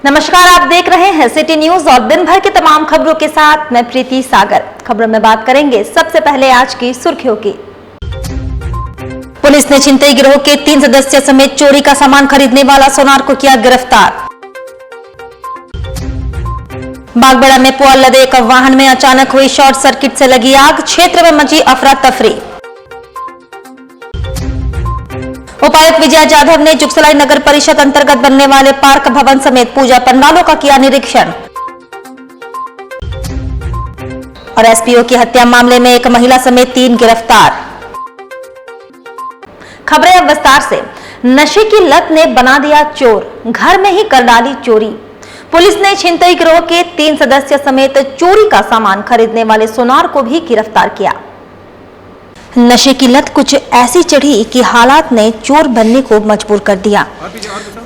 नमस्कार, आप देख रहे हैं सिटी न्यूज और दिन भर की तमाम खबरों के साथ मैं प्रीति सागर। खबरों में बात करेंगे सबसे पहले आज की सुर्खियों की। पुलिस ने छिनतई गिरोह के 3 सदस्य समेत चोरी का सामान खरीदने वाला सोनार को किया गिरफ्तार। बागबेड़ा में पुआल लदे एक वाहन में अचानक हुई शॉर्ट सर्किट से लगी आग, क्षेत्र में मची अफरा तफरी। उपायुक्त विजय जाधव ने जुगसलाई नगर परिषद अंतर्गत बनने वाले पार्क भवन समेत पूजा पंडालों का किया निरीक्षण। और एसपीओ की हत्या मामले में एक महिला समेत 3 गिरफ्तार। खबरें अब विस्तार से। नशे की लत ने बना दिया चोर, घर में ही कर डाली चोरी। पुलिस ने छिनतई गिरोह के 3 सदस्य समेत चोरी का सामान खरीदने वाले सोनार को भी गिरफ्तार किया। नशे की लत कुछ ऐसी चढ़ी कि हालात ने चोर बनने को मजबूर कर दिया।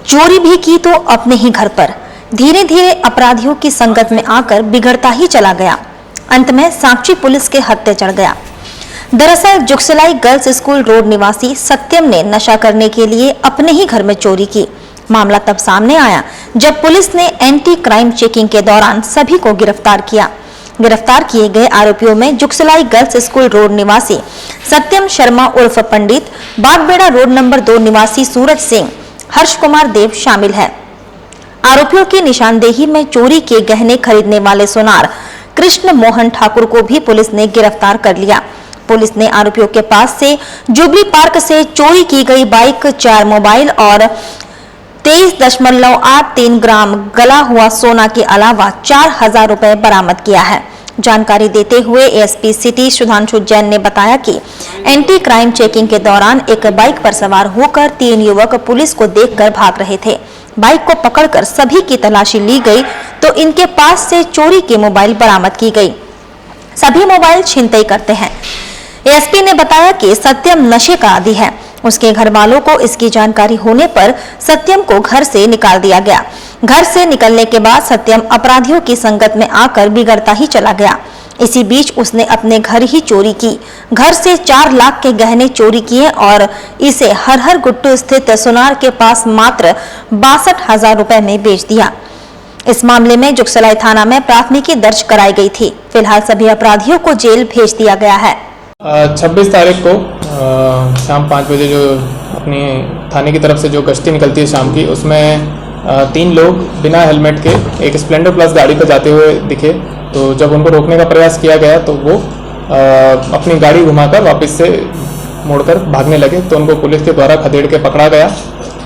चोरी भी की तो अपने ही घर पर। धीरे धीरे अपराधियों की संगत में आकर बिगड़ता ही चला गया। अंत में साक्षी पुलिस के हत्थे चढ़ गया। दरअसल जुगसलाई गर्ल्स स्कूल रोड निवासी सत्यम ने नशा करने के लिए अपने ही घर में चोरी की। मामला तब सामने आया जब पुलिस ने एंटी क्राइम चेकिंग के दौरान सभी को गिरफ्तार किया। गिरफ्तार किए गए आरोपियों में जुगसलाई गर्ल्स स्कूल रोड निवासी सत्यम शर्मा उर्फ पंडित, बागबेड़ा रोड नंबर 2 निवासी सूरज सिंह, हर्ष कुमार देव शामिल है। आरोपियों की निशानदेही में चोरी के गहने खरीदने वाले सोनार कृष्ण मोहन ठाकुर को भी पुलिस ने गिरफ्तार कर लिया। पुलिस ने आरोपियों के पास से जुबली पार्क से चोरी की गई बाइक, 4 मोबाइल और 23.83 ग्राम गला हुआ सोना के अलावा 4000 रुपए बरामद किया है। जानकारी देते हुए एसपी सिटी सुधांशु जैन ने बताया कि एंटी क्राइम चेकिंग के दौरान एक बाइक पर सवार होकर 3 युवक पुलिस को देखकर भाग रहे थे। बाइक को पकड़कर सभी की तलाशी ली गई तो इनके पास से चोरी के मोबाइल बरामद की गई। सभी मोबाइल छिनतई करते हैं। एसपी ने बताया कि सत्यम नशे का आदी है। उसके घर वालों को इसकी जानकारी होने पर सत्यम को घर से निकाल दिया गया। घर से निकलने के बाद सत्यम अपराधियों की संगत में आकर बिगड़ता ही चला गया। इसी बीच उसने अपने घर ही चोरी की। घर से 4 लाख के गहने चोरी किए और इसे हर गुट्टू स्थित सोनार के पास मात्र 62,000 रुपए में बेच दिया। इस मामले में जुगसलाई थाना में प्राथमिकी दर्ज कराई गई थी। फिलहाल सभी अपराधियों को जेल भेज दिया गया है। 26 तारीख को शाम 5 बजे जो अपनी थाने की तरफ से जो गश्ती निकलती है शाम की, उसमें 3 लोग बिना हेलमेट के एक स्प्लेंडर प्लस गाड़ी पर जाते हुए दिखे। तो जब उनको रोकने का प्रयास किया गया तो वो अपनी गाड़ी घुमाकर वापस से मोड़कर भागने लगे। तो उनको पुलिस के द्वारा खदेड़ के पकड़ा गया।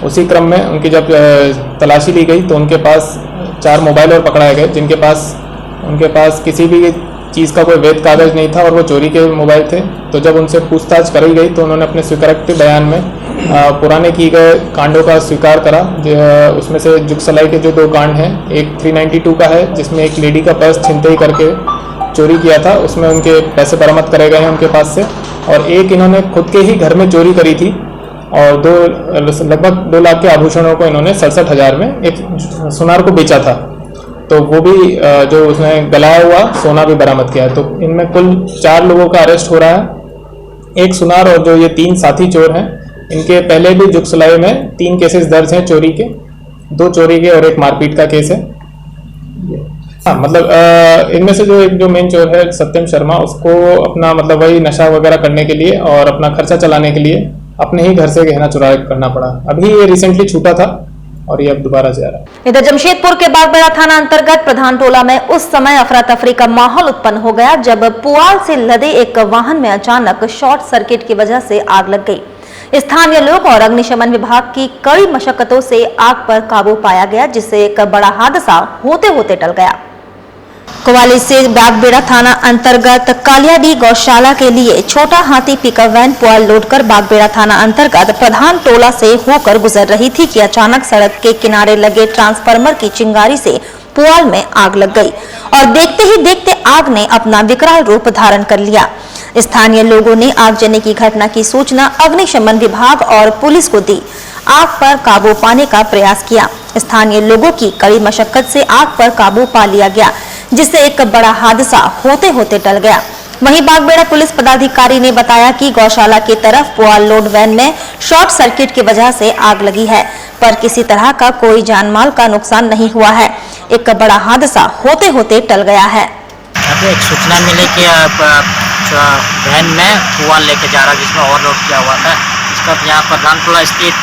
उसी क्रम में उनकी जब तलाशी ली गई तो उनके पास 4 मोबाइल और पकड़ाए गए, जिनके पास किसी भी चीज़ का कोई वैध कागज नहीं था और वो चोरी के मोबाइल थे। तो जब उनसे पूछताछ करी गई तो उन्होंने अपने स्वीकारोक्ति बयान में पुराने किए गए कांडों का स्वीकार करा। उसमें से जुगसलाई के जो 2 कांड हैं, एक 392 का है जिसमें एक लेडी का पर्स छिनतई करके चोरी किया था, उसमें उनके पैसे बरामद करे गए हैं उनके पास से। और एक इन्होंने खुद के ही घर में चोरी करी थी और लगभग 2 लाख के आभूषणों को इन्होंने 67,000 में एक सोनार को बेचा था। तो वो भी जो उसने गलाया हुआ सोना भी बरामद किया है। तो इनमें कुल 4 लोगों का अरेस्ट हो रहा है। एक सुनार और जो ये 3 साथी चोर हैं, इनके पहले भी जुगसलाई में 3 केसेस दर्ज हैं चोरी के, 2 चोरी के और एक मारपीट का केस है। हाँ, मतलब इनमें से जो मेन चोर है सत्यम शर्मा, उसको अपना मतलब वही नशा वगैरह करने के लिए और अपना खर्चा चलाने के लिए अपने ही घर से गहना चुरा करना पड़ा। अभी ये रिसेंटली छूटा था और ये अब दोबारा से आ रहा है। इधर जमशेदपुर के बागबेड़ा थाना अंतर्गत प्रधान टोला में उस समय अफरा तफरी का माहौल उत्पन्न हो गया जब पुआल से लदे एक वाहन में अचानक शॉर्ट सर्किट की वजह से आग लग गई। स्थानीय लोग और अग्निशमन विभाग की कड़ी मशक्कतों से आग पर काबू पाया गया, जिससे एक बड़ा हादसा होते होते टल गया। कोवाली से बागबेड़ा थाना अंतर्गत कालियाडी गौशाला के लिए छोटा हाथी पिकअप वैन पुआल लोडकर बागबेड़ा थाना अंतर्गत प्रधान टोला से होकर गुजर रही थी कि अचानक सड़क के किनारे लगे ट्रांसफार्मर की चिंगारी से पुआल में आग लग गई और देखते ही देखते आग ने अपना विकराल रूप धारण कर लिया। स्थानीय लोगों ने आगजनी की घटना की सूचना अग्निशमन विभाग और पुलिस को दी। आग पर काबू पाने का प्रयास किया। स्थानीय लोगों की कड़ी मशक्कत से आग पर काबू पा लिया गया, जिससे एक बड़ा हादसा होते होते टल गया। वहीं बागबेड़ा पुलिस पदाधिकारी ने बताया कि गौशाला की तरफ पुआल लोड वैन में शॉर्ट सर्किट की वजह से आग लगी है, पर किसी तरह का कोई जानमाल का नुकसान नहीं हुआ है। एक बड़ा हादसा होते होते टल गया है। अभी एक सूचना मिली कि वैन में पुआल लेके जा रहा जिसमें ओवरलोड किया हुआ था। इसका यहाँ पर रानपुरा स्थित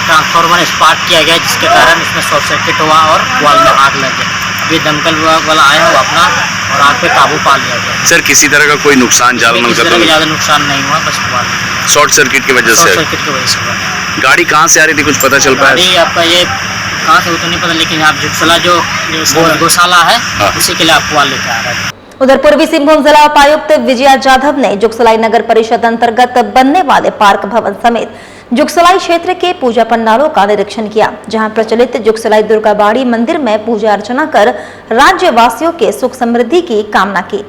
ट्रांसफार्मर स्पार्क किया गया, जिसके कारण इसमें शॉर्ट सर्किट हुआ और पुआल में आग लग गई। अभी दमकल विभाग वाला आया वो अपना और आग पे काबू पा लिया गया। सर किसी तरह का कोई नुकसान जानमाल का तो ज़्यादा नुकसान नहीं हुआ, बस पुआल शॉर्ट सर्किट की वजह से। शॉर्ट सर्किट की वजह से हुआ। गाड़ी कहाँ से आ रही थी, कुछ पता चल पाया? गाड़ी आपका ये कहाँ से हो तो नहीं पता, लेकिन आप जुगसला जो गौशाला है उसी के लिए आप पुआल लेके आ रहे हैं। उधर पूर्वी सिंहभूम जिला उपायुक्त विजया जाधव ने जुगसलाई नगर परिषद अंतर्गत बनने वाले पार्क भवन समेत जुगसलाई क्षेत्र के पूजा पंडालों का निरीक्षण किया, जहां प्रचलित जुगसलाई दुर्गा बाड़ी मंदिर में पूजा अर्चना कर राज्यवासियों के सुख समृद्धि की कामना की।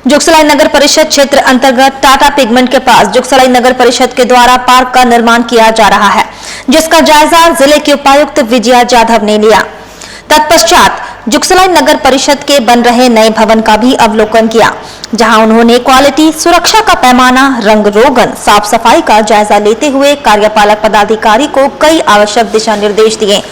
जुगसलाई नगर परिषद क्षेत्र अंतर्गत टाटा पिगमेंट के पास जुगसलाई नगर परिषद के द्वारा पार्क का निर्माण किया जा रहा है, जिसका जायजा जिले के उपायुक्त विजया जाधव ने लिया। तत्पश्चात जुगसलाई नगर परिषद के बन रहे नए भवन का भी अवलोकन किया, जहां उन्होंने क्वालिटी, सुरक्षा का पैमाना, रंग रोगन, साफ सफाई का जायजा लेते हुए कार्यपालक पदाधिकारी को कई आवश्यक दिशा निर्देश दिए।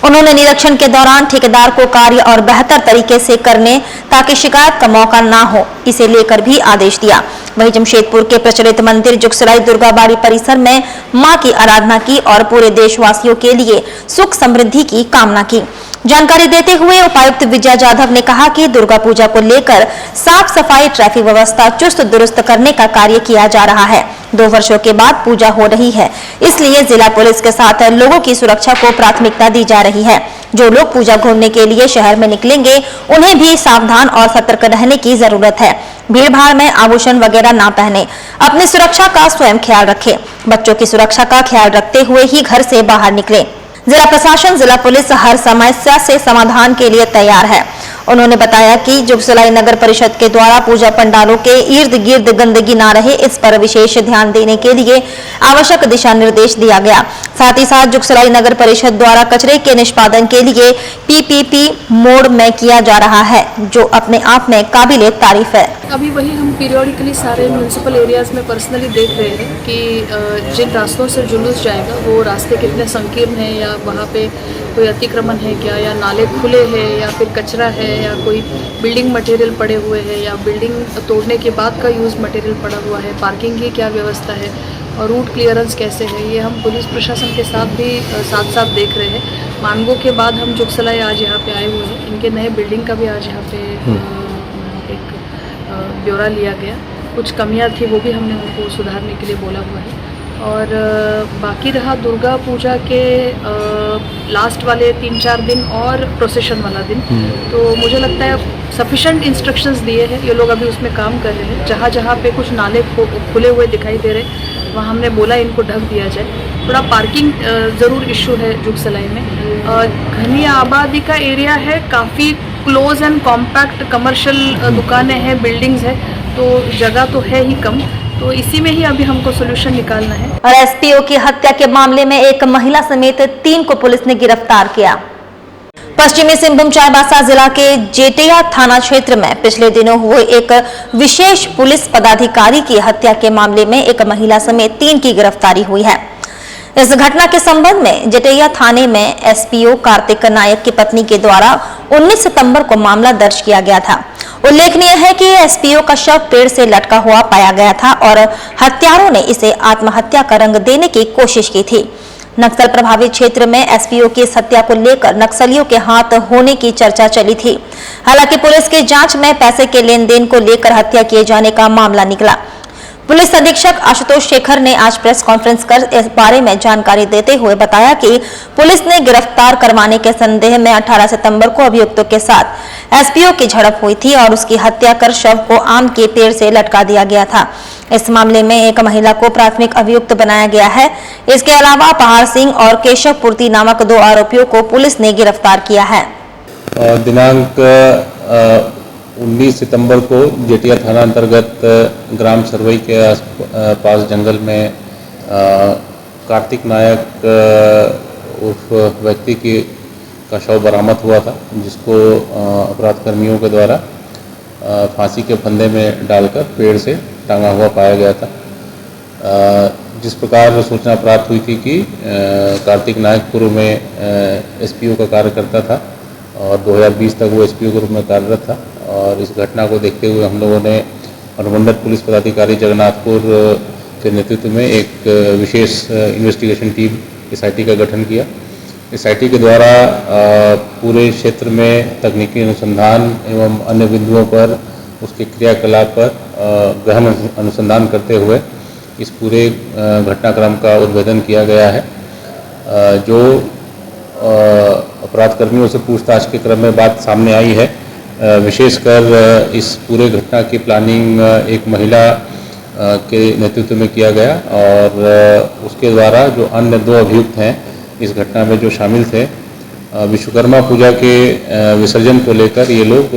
उन्होंने निरीक्षण के दौरान ठेकेदार को कार्य और बेहतर तरीके से करने ताकि शिकायत का मौका ना हो, इसे लेकर भी आदेश दिया। वहीं जमशेदपुर के प्रचलित मंदिर जुगसलाई दुर्गा बाड़ी परिसर में मां की आराधना की और पूरे देशवासियों के लिए सुख समृद्धि की कामना की। जानकारी देते हुए उपायुक्त विजया जाधव ने कहा कि दुर्गा पूजा को लेकर साफ सफाई, ट्रैफिक व्यवस्था चुस्त दुरुस्त करने का कार्य किया जा रहा है। 2 वर्षों के बाद पूजा हो रही है, इसलिए जिला पुलिस के साथ लोगों की सुरक्षा को प्राथमिकता दी जा रही है। जो लोग पूजा घूमने के लिए शहर में निकलेंगे, उन्हें भी सावधान और सतर्क रहने की जरूरत है। भीड़ भाड़ में आभूषण वगैरह ना पहने, अपनी सुरक्षा का स्वयं ख्याल रखें। बच्चों की सुरक्षा का ख्याल रखते हुए ही घर से बाहर निकलें। जिला प्रशासन, जिला पुलिस हर समस्या से समाधान के लिए तैयार है। उन्होंने बताया कि जुगसलाई नगर परिषद के द्वारा पूजा पंडालों के इर्द गिर्द गंदगी ना रहे, इस पर विशेष ध्यान देने के लिए आवश्यक दिशा निर्देश दिया गया। साथ ही साथ जुगसलाई नगर परिषद द्वारा कचरे के निष्पादन के लिए पीपीपी मोड में किया जा रहा है, जो अपने आप में काबिले तारीफ है। अभी वही हम पीरियडिकली सारे म्यूनसिपल एरियाज में पर्सनली देख रहे हैं कि जिन रास्तों से जुलूस जाएगा वो रास्ते कितने संकीर्ण हैं, या वहाँ पे कोई अतिक्रमण है क्या, या नाले खुले हैं, या फिर कचरा है, या कोई बिल्डिंग मटेरियल पड़े हुए हैं, या बिल्डिंग तोड़ने के बाद का यूज़ मटेरियल पड़ा हुआ है, पार्किंग की क्या व्यवस्था है और रूट क्लियरेंस कैसे है। ये हम पुलिस प्रशासन के साथ भी साथ साथ देख रहे हैं। मानगो के बाद हम जुगसलाई आज यहाँ पे आए हुए हैं, इनके नए बिल्डिंग का भी आज यहाँ पे एक ब्यौरा लिया गया। कुछ कमियाँ थी वो भी हमने उनको सुधारने के लिए बोला हुआ है। और बाकी रहा दुर्गा पूजा के लास्ट वाले 3-4 दिन और प्रोसेशन वाला दिन, तो मुझे लगता है सफिशेंट इंस्ट्रक्शंस दिए हैं, ये लोग अभी उसमें काम कर रहे हैं। जहाँ जहाँ पे कुछ नाले खुले हुए दिखाई दे रहे, वहाँ हमने बोला इनको ढक दिया जाए। थोड़ा पार्किंग ज़रूर इशू है जुगसलाई में। घनी आबादी का एरिया है, काफ़ी क्लोज एंड कॉम्पैक्ट कमर्शियल दुकानें हैं, बिल्डिंग्स है, तो जगह तो है ही कम, तो इसी में ही अभी हमको सोल्यूशन निकालना है। और एसपीओ की हत्या के मामले में एक महिला समेत 3 को पुलिस ने गिरफ्तार किया। पश्चिमी सिंहभूम चाईबासा जिला के जेटिया थाना क्षेत्र में पिछले दिनों हुए एक विशेष पुलिस पदाधिकारी की हत्या के मामले में एक महिला समेत 3 की गिरफ्तारी हुई है। इस घटना के संबंध में जेटिया थाने में एसपीओ कार्तिक नायक की पत्नी के द्वारा 19 सितंबर को मामला दर्ज किया गया था। उल्लेखनीय है कि एसपीओ का शव पेड़ से लटका हुआ पाया गया था और हत्यारों ने इसे आत्महत्या का रंग देने की कोशिश की थी। नक्सल प्रभावित क्षेत्र में एसपीओ की इस हत्या को लेकर नक्सलियों के हाथ होने की चर्चा चली थी। हालांकि पुलिस की जांच में पैसे के लेन देन को लेकर हत्या किए जाने का मामला निकला। पुलिस अधीक्षक आशुतोष शेखर ने आज प्रेस कॉन्फ्रेंस कर इस बारे में जानकारी देते हुए बताया कि पुलिस ने गिरफ्तार करवाने के संदेह में 18 सितंबर को अभियुक्तों के साथ एसपीओ की झड़प हुई थी और उसकी हत्या कर शव को आम के पेड़ से लटका दिया गया था। इस मामले में एक महिला को प्राथमिक अभियुक्त बनाया गया है। इसके अलावा पहाड़ सिंह और केशव पूर्ति नामक 2 आरोपियों को पुलिस ने गिरफ्तार किया है। दिनांक 19 सितंबर को जेटिया थाना अंतर्गत ग्राम सरवई के पास जंगल में कार्तिक नायक उर्फ व्यक्ति का शव बरामद हुआ था, जिसको अपराध कर्मियों के द्वारा फांसी के फंदे में डालकर पेड़ से टांगा हुआ पाया गया था। जिस प्रकार सूचना प्राप्त हुई थी कि कार्तिक नायक पूर्व में एसपीओ का कार्य करता था और 2020 तक वो एसपीओ के रूप में कार्यरत था, और इस घटना को देखते हुए हम लोगों ने अनुमंडल पुलिस पदाधिकारी जगन्नाथपुर के नेतृत्व में एक विशेष इन्वेस्टिगेशन टीम एसआईटी का गठन किया। एसआईटी के द्वारा पूरे क्षेत्र में तकनीकी अनुसंधान एवं अन्य बिंदुओं पर उसके क्रियाकलाप पर गहन अनुसंधान करते हुए इस पूरे घटनाक्रम का उद्भेदन किया गया है। जो अपराधकर्मियों से पूछताछ के क्रम में बात सामने आई है, विशेषकर इस पूरे घटना की प्लानिंग एक महिला के नेतृत्व में किया गया, और उसके द्वारा जो अन्य 2 अभियुक्त हैं इस घटना में जो शामिल थे, विश्वकर्मा पूजा के विसर्जन को लेकर ये लोग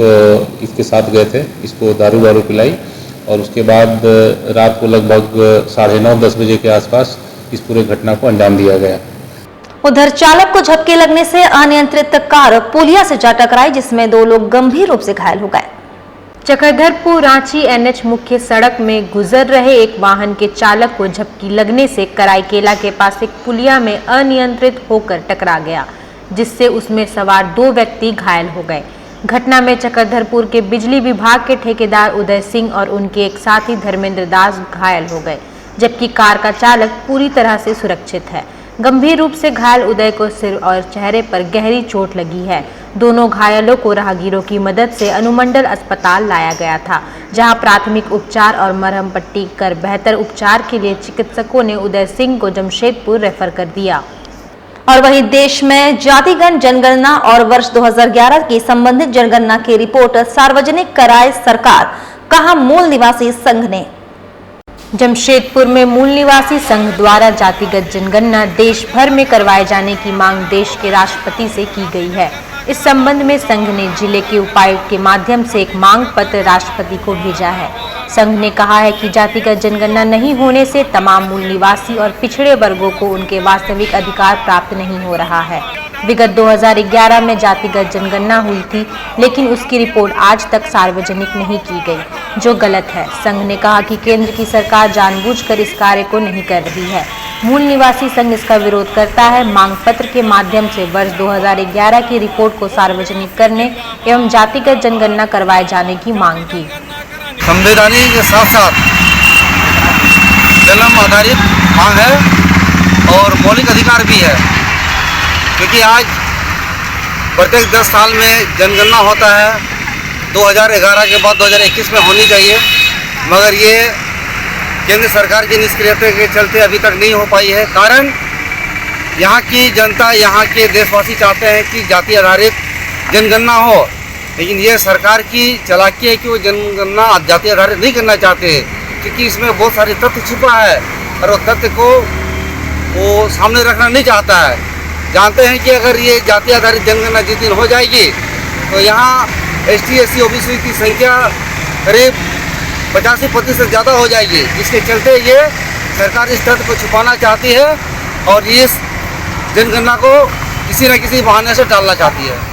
इसके साथ गए थे, इसको दारू पिलाई, और उसके बाद रात को लगभग 9:30-10 बजे के आसपास इस पूरे घटना को अंजाम दिया गया। उधर चालक को झपकी लगने से अनियंत्रित कार पुलिया से जा टकराई, जिसमें 2 लोग गंभीर रूप से घायल हो गए। चक्रधरपुर रांची एनएच मुख्य सड़क में गुजर रहे एक वाहन के चालक को झपकी लगने से कराईकेला के पास एक पुलिया में अनियंत्रित होकर टकरा गया, जिससे उसमें सवार 2 व्यक्ति घायल हो गए। घटना में चक्रधरपुर के बिजली विभाग के ठेकेदार उदय सिंह और उनके एक साथी धर्मेंद्र दास घायल हो गए, जबकि कार का चालक पूरी तरह से सुरक्षित है। गंभीर रूप से घायल उदय को सिर और चेहरे पर गहरी चोट लगी है। दोनों घायलों को राहगीरों की मदद से अनुमंडल अस्पताल लाया गया था, जहां प्राथमिक उपचार और मरहम पट्टी कर बेहतर उपचार के लिए चिकित्सकों ने उदय सिंह को जमशेदपुर रेफर कर दिया। और वहीं देश में जातिगत जनगणना और वर्ष 2011 की संबंधित जनगणना की रिपोर्ट सार्वजनिक कराए सरकार, कहा मूल निवासी संघ ने। जमशेदपुर में मूल निवासी संघ द्वारा जातिगत जनगणना देश भर में करवाए जाने की मांग देश के राष्ट्रपति से की गई है। इस संबंध में संघ ने जिले के उपायुक्त के माध्यम से एक मांग पत्र राष्ट्रपति को भेजा है। संघ ने कहा है कि जातिगत जनगणना नहीं होने से तमाम मूल निवासी और पिछड़े वर्गों को उनके वास्तविक अधिकार प्राप्त नहीं हो रहा है। विगत 2011 में जातिगत जनगणना हुई थी, लेकिन उसकी रिपोर्ट आज तक सार्वजनिक नहीं की गई, जो गलत है। संघ ने कहा कि केंद्र की सरकार जानबूझकर इस कार्य को नहीं कर रही है। मूल निवासी संघ इसका विरोध करता है। मांग पत्र के माध्यम से वर्ष 2011 की रिपोर्ट को सार्वजनिक करने एवं जातिगत जनगणना करवाए जाने की मांग की। संवैधानिक के साथ साथ जन्म आधारित मांग है और मौलिक अधिकार भी है, क्योंकि आज प्रत्येक 10 साल में जनगणना होता है। 2011 के बाद 2021 में होनी चाहिए, मगर ये केंद्र सरकार की निष्क्रियता के चलते अभी तक नहीं हो पाई है। कारण यहाँ की जनता, यहाँ के देशवासी चाहते हैं कि जाति आधारित जनगणना हो, लेकिन ये सरकार की चालाकी है कि वो जनगणना जाति आधारित नहीं करना चाहते हैं, क्योंकि इसमें बहुत सारे तथ्य छुपा है और वो तथ्य को वो सामने रखना नहीं चाहता है। जानते हैं कि अगर ये जाति आधारित जनगणना जिस दिन हो जाएगी तो यहाँ ST SC OBC की संख्या करीब 85% ज़्यादा हो जाएगी। इसके चलते ये सरकार इस तथ्य को छुपाना चाहती है और इस जनगणना को किसी न किसी बहाने से टालना चाहती है।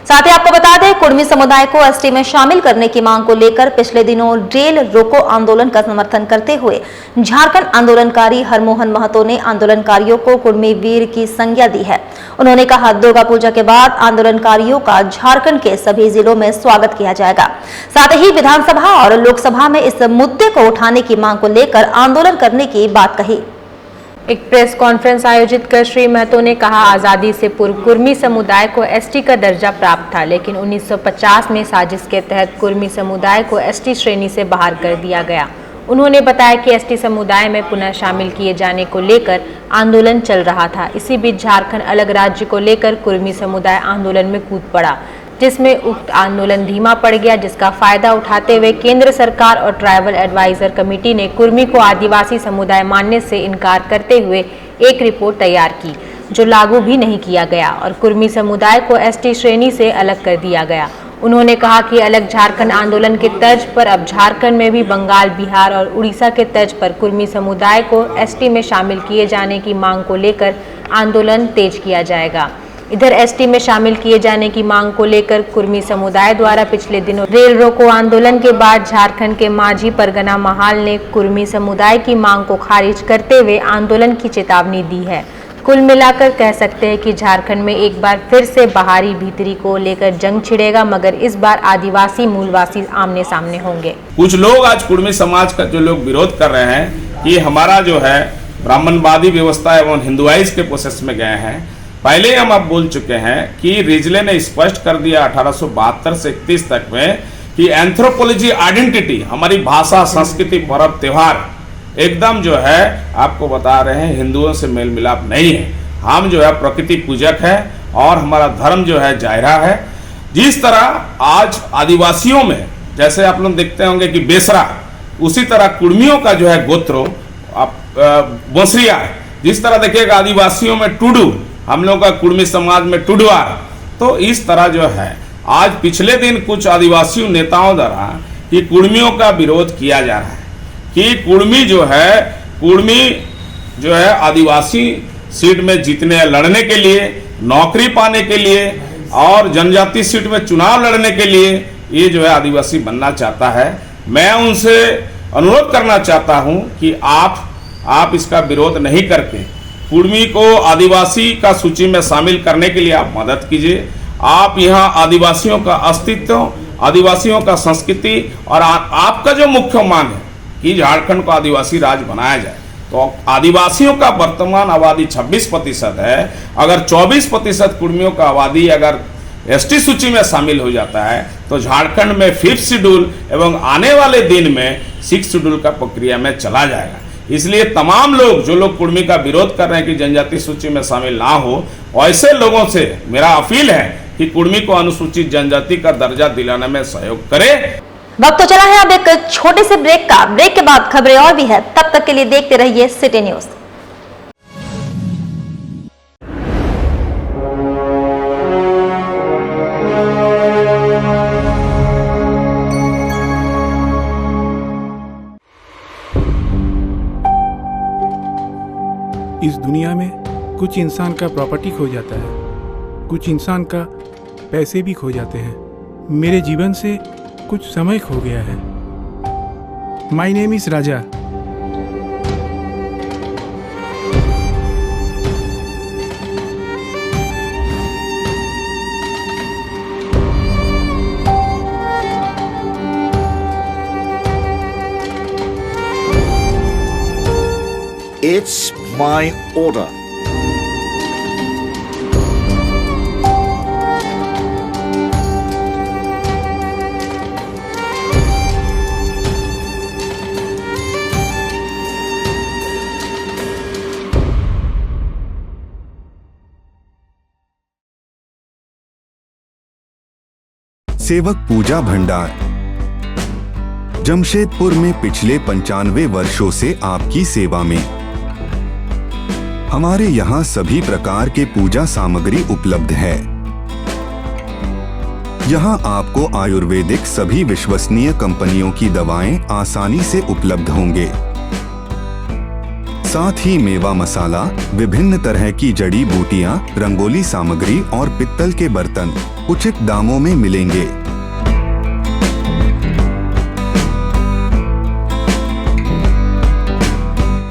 साथ ही आपको बता दें, कुर्मी समुदाय को ST में शामिल करने की मांग को लेकर पिछले दिनों रेल रोको आंदोलन का समर्थन करते हुए झारखंड आंदोलनकारी हरमोहन महतो ने आंदोलनकारियों को कुर्मी वीर की संज्ञा दी है। उन्होंने कहा, दुर्गा पूजा के बाद आंदोलनकारियों का झारखंड के सभी जिलों में स्वागत किया जाएगा। साथ ही विधानसभा और लोकसभा में इस मुद्दे को उठाने की मांग को लेकर आंदोलन करने की बात कही। एक प्रेस कॉन्फ्रेंस आयोजित कर श्री महतो ने कहा, आज़ादी से पूर्व कुर्मी समुदाय को ST का दर्जा प्राप्त था, लेकिन 1950 में साजिश के तहत कुर्मी समुदाय को ST श्रेणी से बाहर कर दिया गया। उन्होंने बताया कि ST समुदाय में पुनः शामिल किए जाने को लेकर आंदोलन चल रहा था। इसी बीच झारखंड अलग राज्य को लेकर कुर्मी समुदाय आंदोलन में कूद पड़ा, जिसमें उक्त आंदोलन धीमा पड़ गया, जिसका फायदा उठाते हुए केंद्र सरकार और ट्राइबल एडवाइजर कमेटी ने कुर्मी को आदिवासी समुदाय मानने से इनकार करते हुए एक रिपोर्ट तैयार की, जो लागू भी नहीं किया गया और कुर्मी समुदाय को ST श्रेणी से अलग कर दिया गया। उन्होंने कहा कि अलग झारखंड आंदोलन के तर्ज पर अब झारखंड में भी बंगाल, बिहार और उड़ीसा के तर्ज पर कुर्मी समुदाय को ST में शामिल किए जाने की मांग को लेकर आंदोलन तेज किया जाएगा। इधर एसटी में शामिल किए जाने की मांग को लेकर कुर्मी समुदाय द्वारा पिछले दिनों रेल रोको आंदोलन के बाद झारखंड के मांझी परगना महाल ने कुर्मी समुदाय की मांग को खारिज करते हुए आंदोलन की चेतावनी दी है। कुल मिलाकर कह सकते हैं कि झारखंड में एक बार फिर से बाहरी भीतरी को लेकर जंग छिड़ेगा, मगर इस बार आदिवासी मूलवासी आमने सामने होंगे। कुछ लोग आज कुर्मी समाज का जो लोग विरोध कर रहे हैं कि हमारा जो है ब्राह्मणवादी व्यवस्था एवं हिंदुआइज के प्रोसेस में गए हैं। पहले हम अब बोल चुके हैं कि रिजले ने स्पष्ट कर दिया 1872 से 31 तक में कि एंथ्रोपोलॉजी आइडेंटिटी, हमारी भाषा, संस्कृति, पर्व, त्योहार एकदम जो है आपको बता रहे हैं हिंदुओं से मेल मिलाप नहीं है। हम जो है प्रकृति पूजक है और हमारा धर्म जो है जायरा है। जिस तरह आज आदिवासियों में जैसे आप लोग देखते होंगे कि बेसरा, उसी तरह कुर्मियों का जो है गोत्रो बोसरिया है। जिस तरह देखिएगा आदिवासियों में टुडू, हम लोग का कुर्मी समाज में टुडवार। तो इस तरह जो है आज पिछले दिन कुछ आदिवासी नेताओं द्वारा कि कुर्मियों का विरोध किया जा रहा है कि कुर्मी जो है आदिवासी सीट में जीतने लड़ने के लिए, नौकरी पाने के लिए और जनजाति सीट में चुनाव लड़ने के लिए ये जो है आदिवासी बनना चाहता है। मैं उनसे अनुरोध करना चाहता हूं कि आप इसका विरोध नहीं करके कुर्मी को आदिवासी का सूची में शामिल करने के लिए आप मदद कीजिए। आप यहाँ आदिवासियों का अस्तित्व, आदिवासियों का संस्कृति और आपका जो मुख्य मांग है कि झारखंड को आदिवासी राज्य बनाया जाए, तो आदिवासियों का वर्तमान आबादी 26% है। अगर 24% कुर्मियों का आबादी अगर एसटी सूची में शामिल हो जाता है तो झारखंड में 5th शेड्यूल एवं आने वाले दिन में 6th शेड्यूल का प्रक्रिया में चला जाएगा। इसलिए तमाम लोग जो लोग कुर्मी का विरोध कर रहे हैं कि जनजाति सूची में शामिल ना हो, ऐसे लोगों से मेरा अपील है कि कुर्मी को अनुसूचित जनजाति का दर्जा दिलाने में सहयोग करें। वक्त तो चला है अब एक छोटे से ब्रेक का। ब्रेक के बाद खबरें और भी है, तब तक के लिए देखते रहिए सिटी न्यूज। इस दुनिया में कुछ इंसान का प्रॉपर्टी खो जाता है, कुछ इंसान का पैसे भी खो जाते हैं। मेरे जीवन से कुछ समय खो गया है। My name is Raja. It's my order. सेवक पूजा भंडार जमशेदपुर में पिछले 95 वर्षों से आपकी सेवा में। हमारे यहाँ सभी प्रकार के पूजा सामग्री उपलब्ध है। यहाँ आपको आयुर्वेदिक सभी विश्वसनीय कंपनियों की दवाएं आसानी से उपलब्ध होंगे। साथ ही मेवा मसाला, विभिन्न तरह की जड़ी बूटियां, रंगोली सामग्री और पित्तल के बर्तन उचित दामों में मिलेंगे।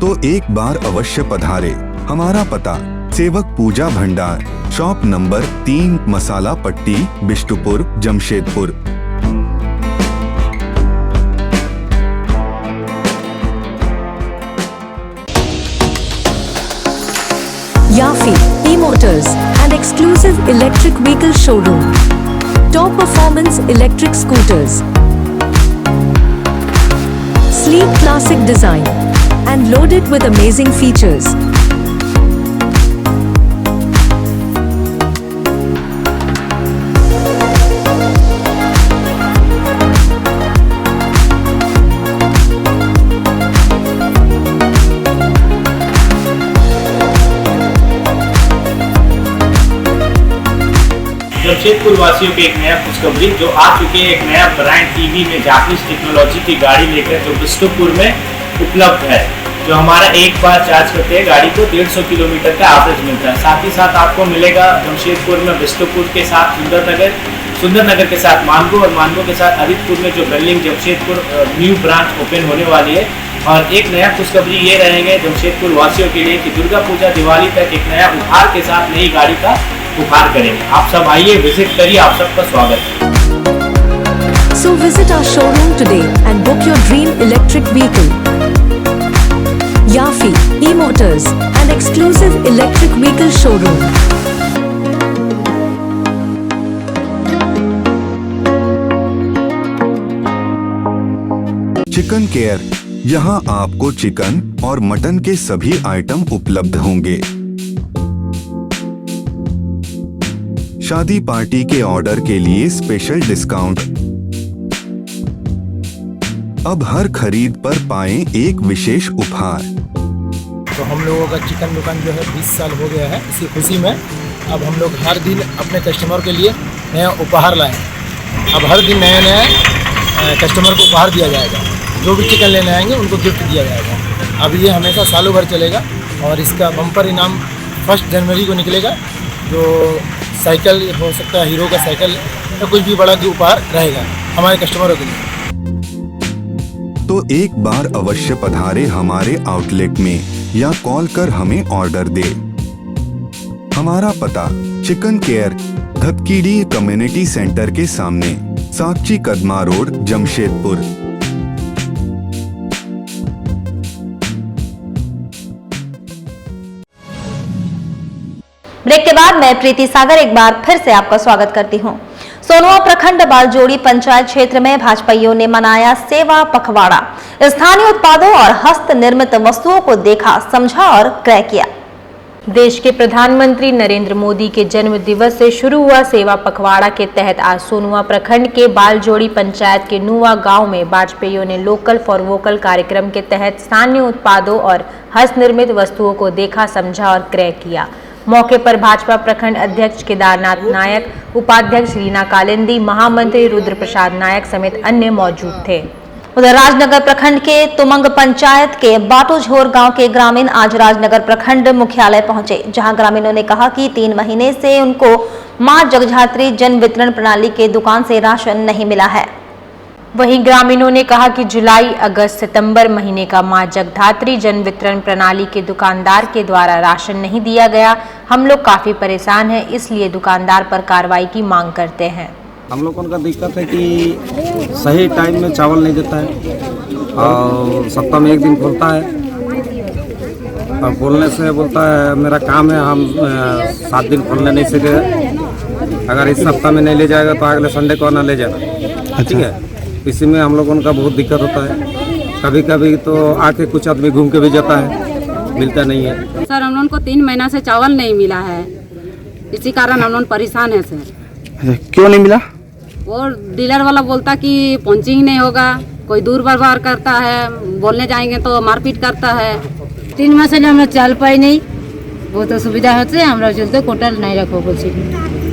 तो एक बार अवश्य पधारे। हमारा पता सेवक पूजा भंडार, शॉप नंबर 3, मसाला पट्टी, Bistupur, Jamshedpur. Yafi E-Motors, an exclusive electric vehicle showroom. Top performance electric scooters. Sleek classic design and loaded with amazing features. Jamshedpur वासियों के एक नया खुशखबरी जो आ चुके हैं, एक नया ब्रांड टीवी में जापानीज टेक्नोलॉजी की गाड़ी लेकर जो बिष्टुपुर में उपलब्ध है। जो हमारा एक बार चार्ज करते हैं गाड़ी को 150 किलोमीटर का एवरेज मिलता है। साथ ही साथ आपको मिलेगा जमशेदपुर में बिष्टुपुर के साथ सुंदरनगर के साथ मानगो और मानगो के साथ आदित्यपुर में जो building Jamshedpur new branch open होने वाली है। और एक नया खुशखबरी ये रहेंगे जमशेदपुर वासियों के लिए कि दुर्गा पूजा दिवाली तक एक नया उपहार के साथ नई गाड़ी का उपहार करेंगे। आप सब आइए, विजिट करिए, आप सबका स्वागत है। So visit our showroom today and book your dream electric vehicle. Yafi E-Motors, an exclusive electric vehicle showroom. Chicken care, यहाँ आपको चिकन और मटन के सभी आइटम उपलब्ध होंगे। शादी पार्टी के ऑर्डर के लिए स्पेशल डिस्काउंट। अब हर खरीद पर पाएं एक विशेष उपहार। तो हम लोगों का चिकन दुकान जो है 20 साल हो गया है। इसी खुशी में अब हम लोग हर दिन अपने कस्टमर के लिए नया उपहार लाए। अब हर दिन नए कस्टमर को उपहार दिया जाएगा। जो भी चिकन लेने आएंगे उनको गिफ्ट दिया जाएगा। अब ये हमेशा सालों भर चलेगा और इसका बम्पर इनाम 1 जनवरी को निकलेगा। जो साइकिल हो सकता है, हीरो का साइकिल या कुछ भी बड़ा उपहार रहेगा हमारे कस्टमरों के लिए। तो एक बार अवश्य पधारे हमारे आउटलेट में या कॉल कर हमें ऑर्डर दे। हमारा पता चिकन केयर, धतकीडी कम्युनिटी सेंटर के सामने, साक्षी कदमा रोड, जमशेदपुर। ब्रेक के बाद मैं प्रीति सागर एक बार फिर से आपका स्वागत करती हूं। सोनुआ प्रखंड बालजोड़ी पंचायत क्षेत्र में भाजपाइयों ने मनाया सेवा पखवाड़ा। स्थानीय उत्पादों और हस्त निर्मित वस्तुओं को देखा, समझा और क्रय किया। देश के प्रधानमंत्री नरेंद्र मोदी के जन्म दिवस से शुरू हुआ सेवा पखवाड़ा के तहत आज सोनुआ प्रखंड के बालजोड़ी पंचायत के नुआ गांव में भाजपाइयों ने लोकल फॉर वोकल कार्यक्रम के तहत स्थानीय उत्पादों और हस्त निर्मित वस्तुओं को देखा, समझा और क्रय किया। मौके पर भाजपा प्रखंड अध्यक्ष केदारनाथ नायक, उपाध्यक्ष रीना कालिंदी, महामंत्री रुद्र प्रसाद नायक समेत अन्य मौजूद थे। उधर राजनगर प्रखंड के तुमंग पंचायत के बाटोझोर गांव के ग्रामीण आज राजनगर प्रखंड मुख्यालय पहुंचे, जहां ग्रामीणों ने कहा कि 3 महीने से उनको मां जगधात्री जन वितरण प्रणाली के दुकान से राशन नहीं मिला है। वहीं ग्रामीणों ने कहा कि जुलाई, अगस्त, सितंबर महीने का मां जगधात्री जन वितरण प्रणाली के दुकानदार के द्वारा राशन नहीं दिया गया। हम लोग काफी परेशान हैं, इसलिए दुकानदार पर कार्रवाई की मांग करते हैं। हम लोगों का दिक्कत है कि सही टाइम में चावल नहीं देता है और सप्ताह में 1 दिन खोलता है और बोलने से बोलता है मेरा काम है, हम 7 दिन खोलने नहीं सके। अगर इस सप्ताह में नहीं ले जाएगा तो अगले संडे को ना ले जाना। ठीक है, इसी में हम लोगों का बहुत दिक्कत होता है। कभी कभी तो आके कुछ आदमी घूम के भी जाता है, मिलता नहीं है। सर हम लोगों को 3 महीना से चावल नहीं मिला है, इसी कारण हम लोग परेशान है सर। क्यों नहीं मिला? और डीलर वाला बोलता कि पंचिंग नहीं होगा, कोई दूर व्यवहार करता है, बोलने जाएंगे तो मारपीट करता है। 3 मास हम लोग चल पाई नहीं, बहुत असुविधा होते हमरा चलते कोटा नहीं रखो बोल।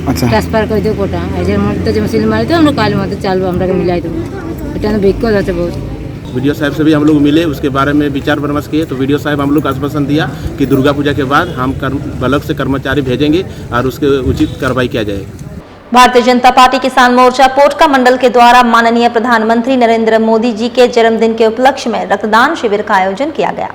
अच्छा, ट्रांसफर कर दो कोटा ऐसे मरते जो मशीन मारते हम लोग काल मत चल हमरा के मिलाई दो। बेटा बिक जाते बहुत। वीडियो साहब से भी हम लोग मिले, उसके बारे में विचार विमर्श किए तो वीडियो साहब हम लोग को आश्वासन दिया कि दुर्गा पूजा के बाद हम ब्लॉक से कर्मचारी भेजेंगे और उसके उचित कार्रवाई किया जाएगी। भारतीय जनता पार्टी किसान मोर्चा पोटका मंडल के द्वारा माननीय प्रधानमंत्री नरेंद्र मोदी जी के जन्मदिन के उपलक्ष्य में रक्तदान शिविर का आयोजन किया गया।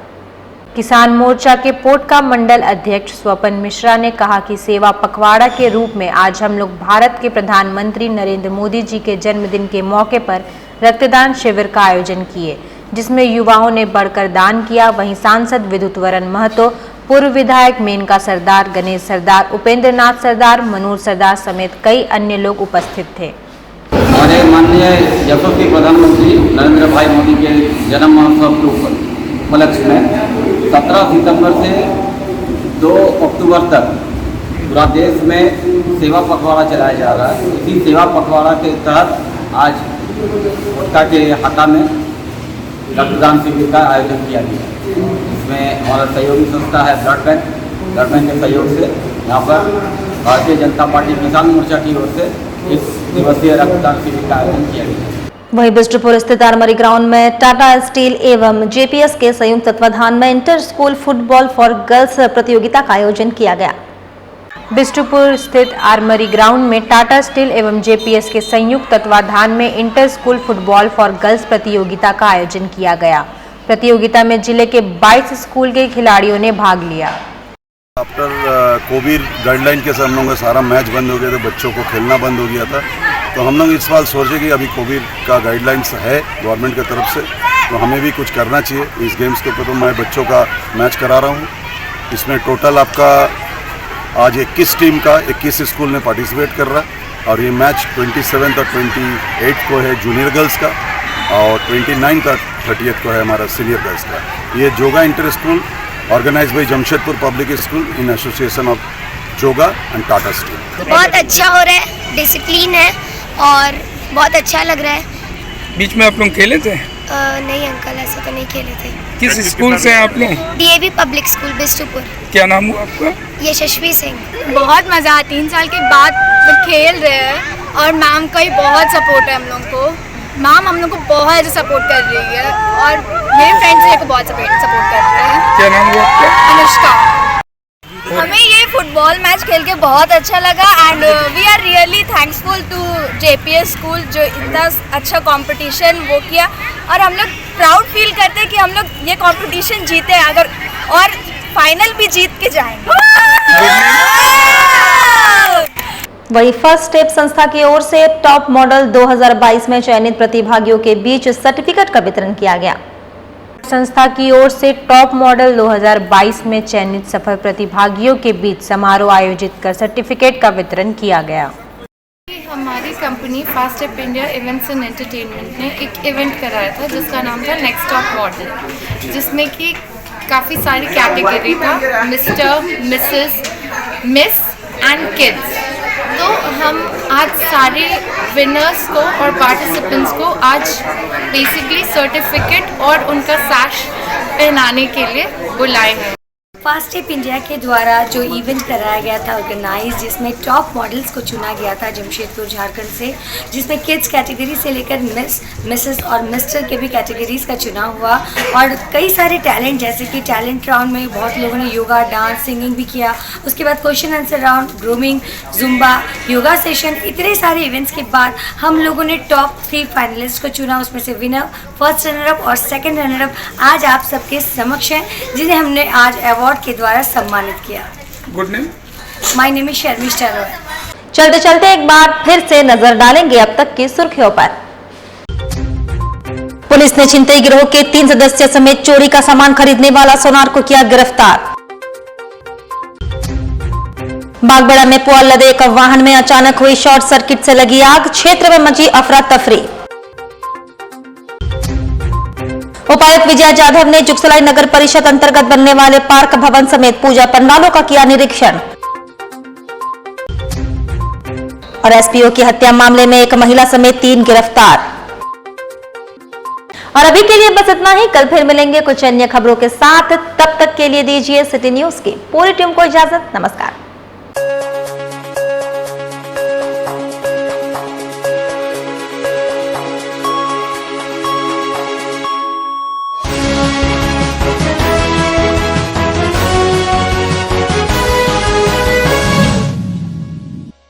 किसान मोर्चा के पोटका मंडल अध्यक्ष स्वपन मिश्रा ने कहा कि सेवा पखवाड़ा के रूप में आज हम लोग भारत के प्रधानमंत्री नरेंद्र मोदी जी के जन्मदिन के मौके पर रक्तदान शिविर का आयोजन किए, जिसमें युवाओं ने बढ़कर दान किया। वहीं सांसद विद्युत वरण महतो, पूर्व विधायक मेनका सरदार, गणेश सरदार, उपेंद्र नाथ सरदार, मनोज सरदार समेत कई अन्य लोग उपस्थित थे। हमारे माननीय यशस्वी प्रधानमंत्री नरेंद्र भाई मोदी के जन्म महोत्सव के उपलक्ष्य में 17 सितंबर से 2 अक्टूबर तक पूरा देश में सेवा पखवाड़ा चलाया जा रहा है। इसी सेवा पखवाड़ा के तहत आज पोटका के हाथा में रक्तदान शिविर का आयोजन किया गया। इसमें हमारा सहयोगी संस्था है ब्लड बैंक के सहयोग से यहाँ पर भारतीय जनता पार्टी किसान मोर्चा की ओर से 1 दिवसीय रक्तदान शिविर का आयोजन किया गया। वहीं बिष्टुपुर स्थित आर्मरी ग्राउंड में टाटा स्टील एवं जेपीएस के संयुक्त तत्वाधान में inter school football for girls प्रतियोगिता का आयोजन किया गया। बिष्टुपुर स्थित आर्मरी ग्राउंड में टाटा स्टील एवं जेपीएस के संयुक्त तत्वाधान में inter school football for girls प्रतियोगिता का आयोजन किया गया। प्रतियोगिता में जिले के 22 स्कूल के खिलाड़ियों ने भाग लिया। आफ्टर कोविड गाइडलाइन के साथ हम लोगों का सारा मैच बंद हो गया था, बच्चों को खेलना बंद हो गया था। तो हम लोग इस बार सोचे कि अभी कोविड का गाइडलाइंस है गवर्नमेंट की तरफ से, तो हमें भी कुछ करना चाहिए इस गेम्स के ऊपर। तो मैं बच्चों का मैच करा रहा हूँ। इसमें टोटल आपका आज 21 टीम का 21 स्कूल में पार्टिसिपेट कर रहा है और ये मैच 27 और 28 को है जूनियर गर्ल्स का और 29 और 30 को है हमारा सीनियर गर्ल्स का। ये yoga inter school organise by Jamshedpur public school in association of yoga and Tata steel. बहुत अच्छा हो रहा है, डिसिप्लिन है और बहुत अच्छा लग रहा है। बीच में आप लोग खेले थे? नहीं अंकल, ऐसा तो नहीं खेले थे। किस स्कूल से हैं आप लोग? DAV public school Bistupur. क्या नाम हुआ आपका? यशस्वी सिंह। बहुत मज़ा आया, 3 साल के बाद खेल रहे हैं और मैम का ही बहुत सपोर्ट है हम लोग को। मैम हम लोग को बहुत सपोर्ट कर रही है और मेरे फ्रेंड्स मेरे को बहुत सपोर्ट कर रहे हैं। क्या नाम हुआ आपका? अनुष्का। हमें ये फुटबॉल मैच खेल के बहुत अच्छा लगा and we are really thanksful to JPS school जो इतना अच्छा कंपटीशन वो किया और हम लोग प्राउड फील करते हैं कि हम लोग ये कंपटीशन जीते अगर और फाइनल भी जीत के जाएंगे। वही फर्स्ट स्टेप संस्था की ओर से टॉप मॉडल 2022 में चयनित प्रतिभागियों के बीच सर्टिफिकेट का वितरण किया गया। संस्था की ओर से टॉप मॉडल 2022 में चयनित सफल प्रतिभागियों के बीच समारोह आयोजित कर सर्टिफिकेट का वितरण किया गया। हमारी company fast step India events and entertainment ने एक इवेंट कराया था जिसका नाम था नेक्स्ट टॉप मॉडल, जिसमें कि काफ़ी सारी कैटेगरी था, mister, Mrs, miss and kids. तो हम आज सारे विनर्स को और पार्टिसिपेंट्स को आज बेसिकली सर्टिफिकेट और उनका सैश पहनाने के लिए बुलाए हैं। फास्ट स्टेप इंडिया के द्वारा जो इवेंट कराया गया था ऑर्गेनाइज, जिसमें टॉप मॉडल्स को चुना गया था जमशेदपुर झारखंड से, जिसमें किड्स कैटेगरी से लेकर मिस, मिसेस और मिस्टर के भी कैटेगरीज का चुनाव हुआ और कई सारे टैलेंट जैसे कि टैलेंट राउंड में बहुत लोगों ने योगा, डांस, सिंगिंग भी किया। उसके बाद question answer round, grooming, Zumba, yoga session, इतने सारे इवेंट्स के बाद हम लोगों ने टॉप 3 फाइनलिस्ट को चुना। उसमें से विनर, फर्स्ट रनर अप और सेकेंड रनर अप आज आप सबके समक्ष हैं, जिन्हें हमने आज अवार्ड के द्वारा सम्मानित किया। Good name? My name is Sharmistha Roy. चलते चलते एक बार फिर से नजर डालेंगे अब तक की सुर्खियों पर। पुलिस ने छिनतई गिरोह के 3 सदस्य समेत चोरी का सामान खरीदने वाला सोनार को किया गिरफ्तार। बागबेड़ा में पुआल लदे एक वाहन में अचानक हुई शॉर्ट सर्किट से लगी आग, क्षेत्र में मची अफरा तफरी। उपायुक्त विजय जाधव ने जुगसलाई नगर परिषद अंतर्गत बनने वाले पार्क भवन समेत पूजा पंडालों का किया निरीक्षण। और एसपीओ की हत्या मामले में एक महिला समेत 3 गिरफ्तार। और अभी के लिए बस इतना ही, कल फिर मिलेंगे कुछ अन्य खबरों के साथ। तब तक के लिए दीजिए सिटी न्यूज की पूरी टीम को इजाजत। नमस्कार।